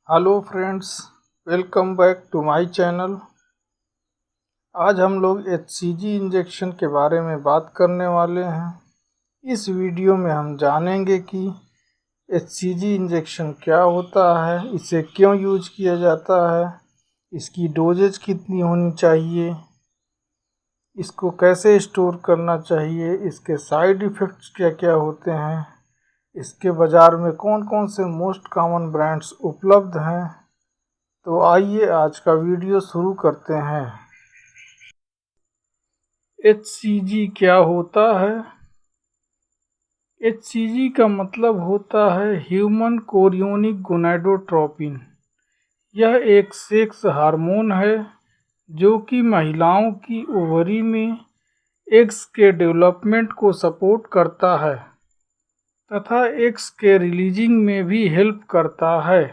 Hello friends, welcome back to my channel. आज हम लोग एचसीजी इंजेक्शन के बारे में बात करने वाले हैं। इस वीडियो में हम जानेंगे कि एचसीजी इंजेक्शन क्या होता है, इसे क्यों यूज किया जाता है, इसकी डोजेज कितनी होनी चाहिए, इसको कैसे स्टोर करना चाहिए, इसके साइड इफ़ेक्ट्स क्या क्या होते हैं, इसके बाज़ार में कौन कौन से मोस्ट कॉमन ब्रांड्स उपलब्ध हैं। तो आइए आज का वीडियो शुरू करते हैं। एचसीजी क्या होता है? एचसीजी का मतलब होता है ह्यूमन कोरियोनिक गोनाडोट्रोपिन। यह एक सेक्स हार्मोन है जो कि महिलाओं की ओवरी में एग्स के डेवलपमेंट को सपोर्ट करता है तथा एग्स के रिलीजिंग में भी हेल्प करता है।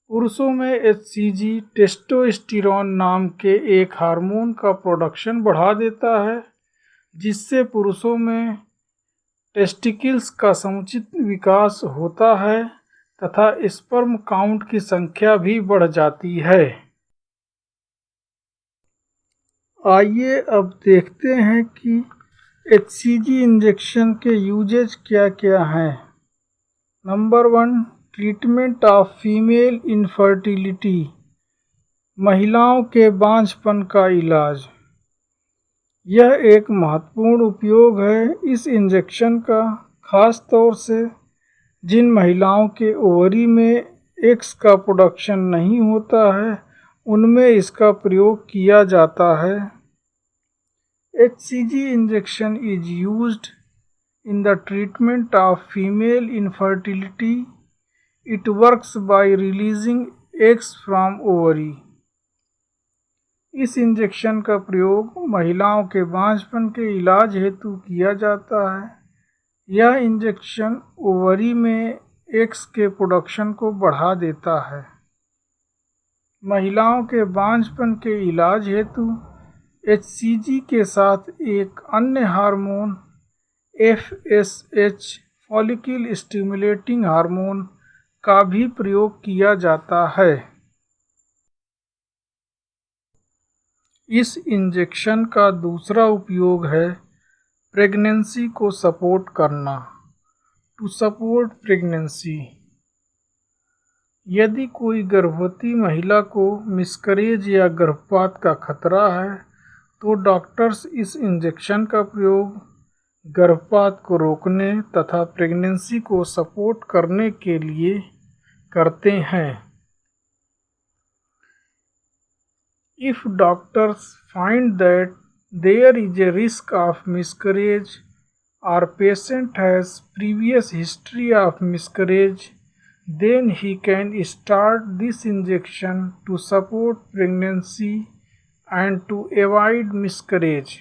पुरुषों में एचसीजी टेस्टोस्टेरोन नाम के एक हार्मोन का प्रोडक्शन बढ़ा देता है, जिससे पुरुषों में टेस्टिकल्स का समुचित विकास होता है तथा स्पर्म काउंट की संख्या भी बढ़ जाती है। आइए अब देखते हैं कि एचसीजी इंजेक्शन के यूजेज क्या क्या हैं। Number 1, treatment of female infertility, महिलाओं के बांझपन का इलाज। यह एक महत्वपूर्ण उपयोग है इस इंजेक्शन का, खास तौर से जिन महिलाओं के ओवरी में एग्स का प्रोडक्शन नहीं होता है, उनमें इसका प्रयोग किया जाता है। HCG injection is used in the treatment of female infertility. It works by releasing eggs from ovary. इस इंजेक्शन का प्रयोग महिलाओं के बांझपन के इलाज हेतु किया जाता है। यह इंजेक्शन ओवरी में एग्स के प्रोडक्शन को बढ़ा देता है। महिलाओं के बांझपन के इलाज हेतु एचसीजी के साथ एक अन्य hormone FSH, follicle stimulating hormone, का भी प्रयोग किया जाता है। इस इंजेक्शन का दूसरा उपयोग है प्रेगनेंसी को सपोर्ट करना, टू सपोर्ट प्रेगनेंसी। यदि कोई गर्भवती महिला को मिसकरेज या गर्भपात का खतरा है, तो डॉक्टर्स इस इंजेक्शन का प्रयोग गर्भपात को रोकने तथा प्रेगनेंसी को सपोर्ट करने के लिए करते हैं। If doctors find that there is a risk of miscarriage or patient has previous history of miscarriage, then he can start this injection to support pregnancy and to avoid miscarriage.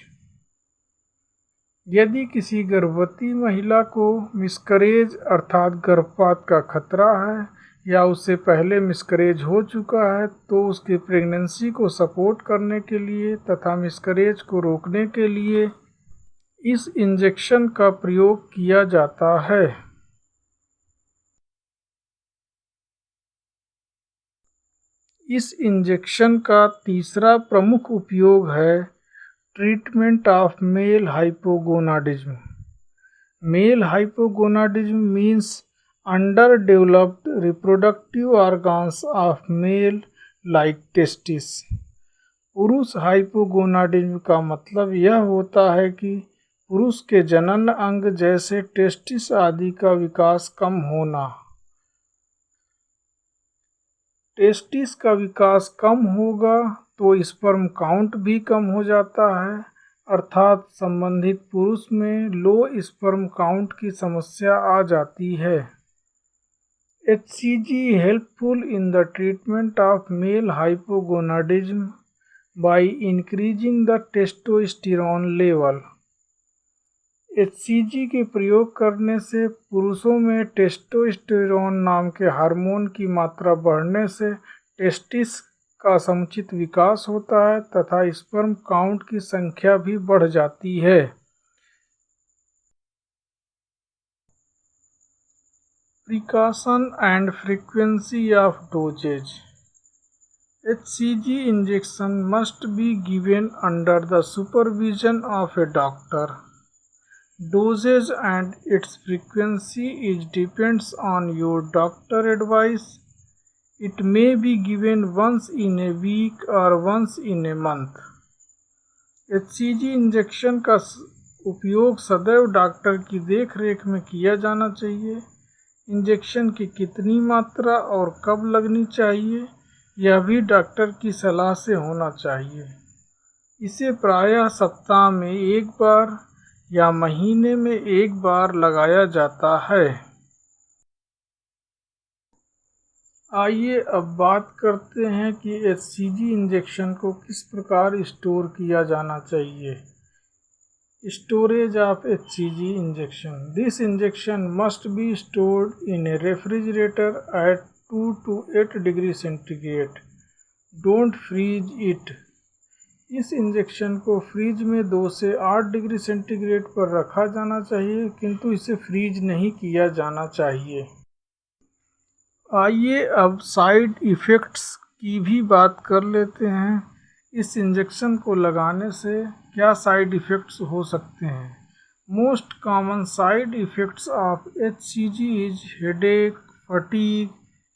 यदि किसी गर्भवती महिला को मिसकरेज अर्थात गर्भपात का खतरा है या उससे पहले मिसकरेज हो चुका है, तो उसकी प्रेगनेंसी को सपोर्ट करने के लिए तथा मिसकरेज को रोकने के लिए इस इंजेक्शन का प्रयोग किया जाता है। इस इंजेक्शन का तीसरा प्रमुख उपयोग है treatment of male hypogonadism. Male hypogonadism means underdeveloped reproductive organs of male like testis। पुरुष हाइपोगोनाडिज्म का मतलब यह होता है कि पुरुष के जनन अंग जैसे टेस्टिस आदि का विकास कम होना। टेस्टिस का विकास कम होगा तो स्पर्म काउंट भी कम हो जाता है, अर्थात संबंधित पुरुष में लो स्पर्म काउंट की समस्या आ जाती है। HCG helpful in the treatment of male hypogonadism by increasing the testosterone level। HCG के प्रयोग करने से पुरुषों में टेस्टोस्टेरोन नाम के हार्मोन की मात्रा बढ़ने से टेस्टिस का समुचित विकास होता है तथा स्पर्म काउंट की संख्या भी बढ़ जाती है। Precaution and frequency of dosage. HCG injection must be given under the supervision of a doctor. Dosage and its frequency depends on your doctor advice. It may be given once in a week or once in a month. HCG injection का उपयोग सदैव doctor की देखरेख में किया जाना चाहिए। Injection की कितनी मात्रा और कब लगनी चाहिए यह भी डॉक्टर की सलाह से होना चाहिए। इसे प्रायः सप्ताह में एक बार या महीने में एक बार लगाया जाता है। आइए अब बात करते हैं कि HCG इंजेक्शन को किस प्रकार स्टोर किया जाना चाहिए। Storage of HCG injection. This injection must be stored in a refrigerator at 2 to 8 degree centigrade. Don't freeze it. इस इंजेक्शन को फ्रीज में 2 से 8 डिग्री सेंटीग्रेड पर रखा जाना चाहिए, किंतु इसे फ्रीज नहीं किया जाना चाहिए। आइए अब साइड इफ़ेक्ट्स की भी बात कर लेते हैं। इस इंजेक्शन को लगाने से क्या साइड इफ़ेक्ट्स हो सकते हैं। Most common side effects of HCG is headache, fatigue,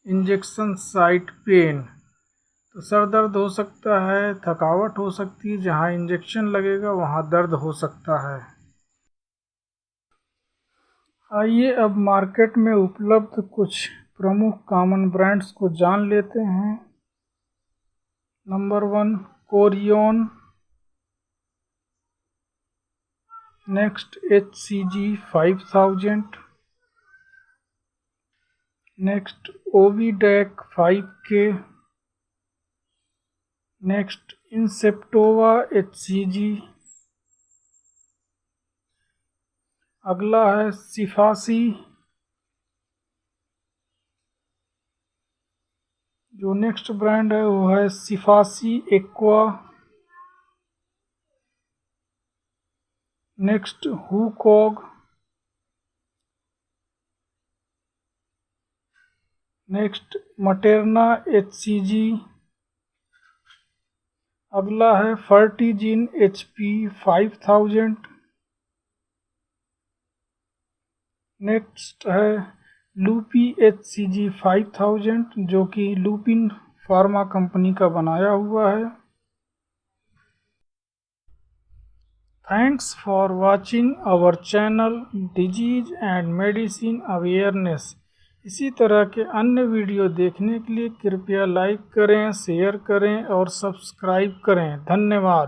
injection site pain. तो सर दर्द हो सकता है, थकावट हो सकती है, जहां इंजेक्शन लगेगा वहां दर्द हो सकता है। आइए अब मार्केट में उपलब्ध कुछ प्रमुख कॉमन ब्रांड्स को जान लेते हैं। Number 1 Corion, next HCG 5000, next Ovidac 5K, next इंसेप्टोवा HCG, अगला है सिफासी, जो नेक्स्ट ब्रांड है वो है सिफासी एक्वा, नेक्स्ट हुकॉग, नेक्स्ट मटेरना HCG, अगला है फर्टिजिन HP 5000, नेक्स्ट है लूपी HCG 5000 जो कि लूपिन फार्मा कंपनी का बनाया हुआ है। Thanks for watching our channel disease and medicine awareness. इसी तरह के अन्य वीडियो देखने के लिए कृपया लाइक करें, शेयर करें और सब्सक्राइब करें। धन्यवाद।